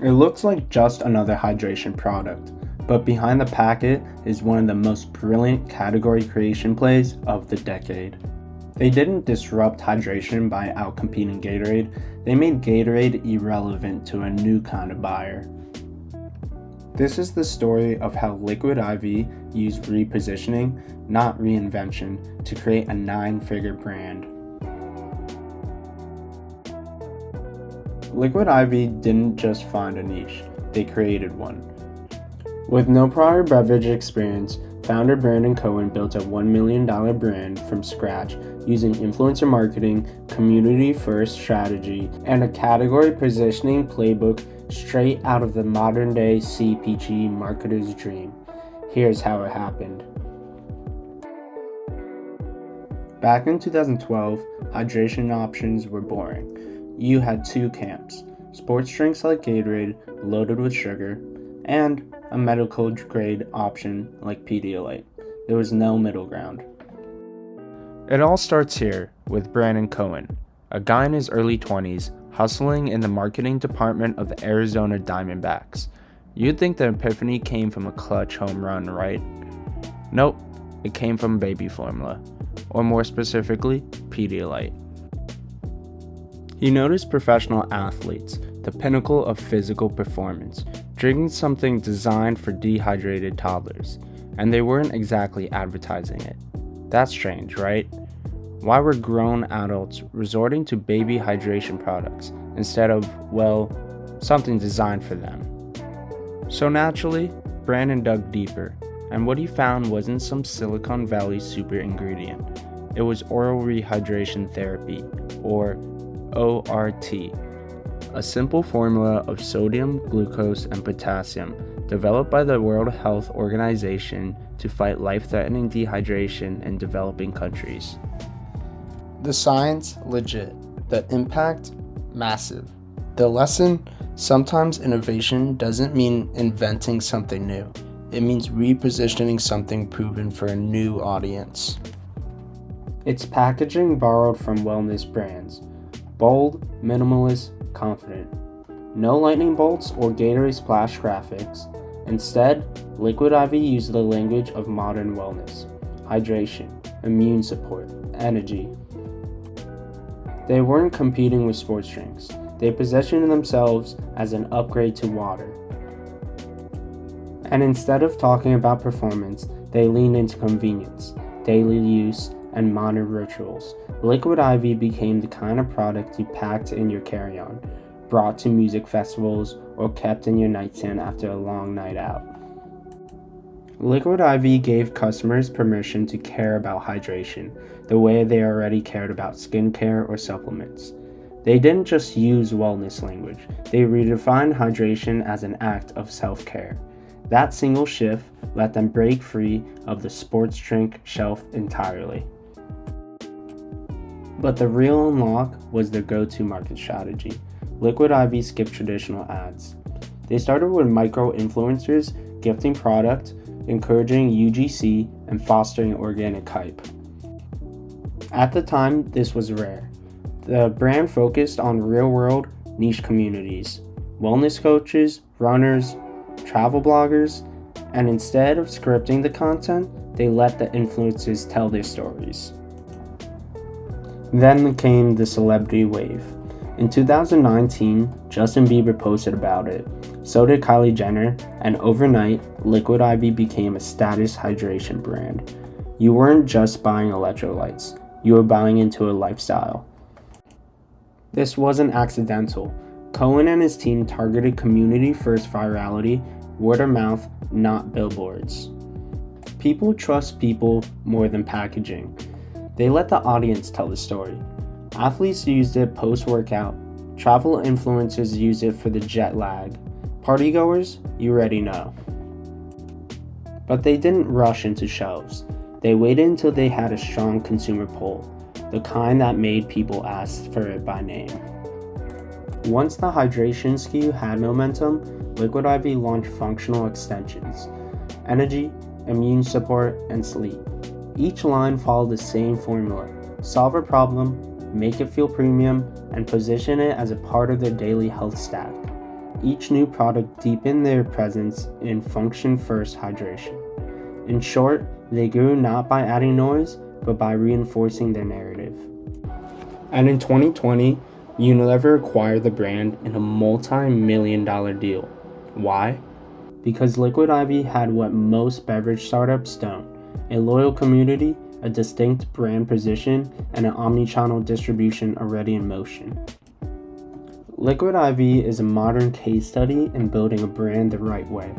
It looks like just another hydration product, but behind the packet is one of the most brilliant category creation plays of the decade. They didn't disrupt hydration by outcompeting Gatorade, they made Gatorade irrelevant to a new kind of buyer. This is the story of how Liquid I.V. used repositioning, not reinvention, to create a 9-figure brand. Liquid I.V. didn't just find a niche, they created one. With no prior beverage experience, founder Brandon Cohen built a $1 million brand from scratch using influencer marketing, community-first strategy, and a category positioning playbook straight out of the modern-day CPG marketer's dream. Here's how it happened. Back in 2012, hydration options were boring. You had two camps: sports drinks like Gatorade loaded with sugar, and a medical grade option like Pedialyte. There was no middle ground. It all starts here with Brandon Cohen, a guy in his early 20s hustling in the marketing department of the Arizona Diamondbacks. You'd think the epiphany came from a clutch home run, right? Nope, it came from baby formula, or more specifically, Pedialyte. He noticed professional athletes, the pinnacle of physical performance, drinking something designed for dehydrated toddlers, and they weren't exactly advertising it. That's strange, right? Why were grown adults resorting to baby hydration products instead of, well, something designed for them? So naturally, Brandon dug deeper, and what he found wasn't some Silicon Valley super ingredient. It was oral rehydration therapy, or ORT, a simple formula of sodium, glucose, and potassium developed by the World Health Organization to fight life-threatening dehydration in developing countries. The science, legit. The impact, massive. The lesson, sometimes innovation doesn't mean inventing something new. It means repositioning something proven for a new audience. Its packaging borrowed from wellness brands. Bold, minimalist, confident. No lightning bolts or Gatorade splash graphics. Instead, Liquid I.V. used the language of modern wellness: hydration, immune support, energy. They weren't competing with sports drinks. They positioned themselves as an upgrade to water. And instead of talking about performance, they leaned into convenience, daily use, and modern rituals. Liquid I.V. became the kind of product you packed in your carry-on, brought to music festivals, or kept in your nightstand after a long night out. Liquid I.V. gave customers permission to care about hydration the way they already cared about skincare or supplements. They didn't just use wellness language, they redefined hydration as an act of self-care. That single shift let them break free of the sports drink shelf entirely. But the real unlock was their go-to market strategy. Liquid I.V. skipped traditional ads. They started with micro-influencers gifting product, encouraging UGC, and fostering organic hype. At the time, this was rare. The brand focused on real-world niche communities, wellness coaches, runners, travel bloggers, and instead of scripting the content, they let the influencers tell their stories. Then came the celebrity wave. In 2019, Justin Bieber posted about it. So did Kylie Jenner, and overnight, Liquid I.V. became a status hydration brand. You weren't just buying electrolytes, you were buying into a lifestyle. This wasn't accidental. Cohen and his team targeted community-first virality, word of mouth, not billboards. People trust people more than packaging. They let the audience tell the story. Athletes used it post-workout. Travel influencers use it for the jet lag. Partygoers, you already know. But they didn't rush into shelves. They waited until they had a strong consumer pull, the kind that made people ask for it by name. Once the hydration SKU had momentum, Liquid I.V. launched functional extensions: energy, immune support, and sleep. Each line followed the same formula: solve a problem, make it feel premium, and position it as a part of their daily health stack. each new product deepened their presence in function-first hydration. In short, they grew not by adding noise, but by reinforcing their narrative. And in 2020, Unilever acquired the brand in a multi-million-dollar deal. Why? Because Liquid I.V had what most beverage startups don't: a loyal community, a distinct brand position, and an omni-channel distribution already in motion. Liquid I.V is a modern case study in building a brand the right way.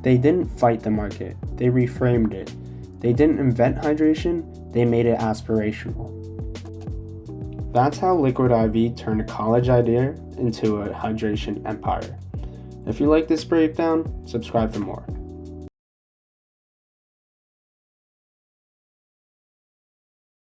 They didn't fight the market, they reframed it. They didn't invent hydration, they made it aspirational. That's how Liquid I.V turned a college idea into a hydration empire. If you like this breakdown, subscribe for more.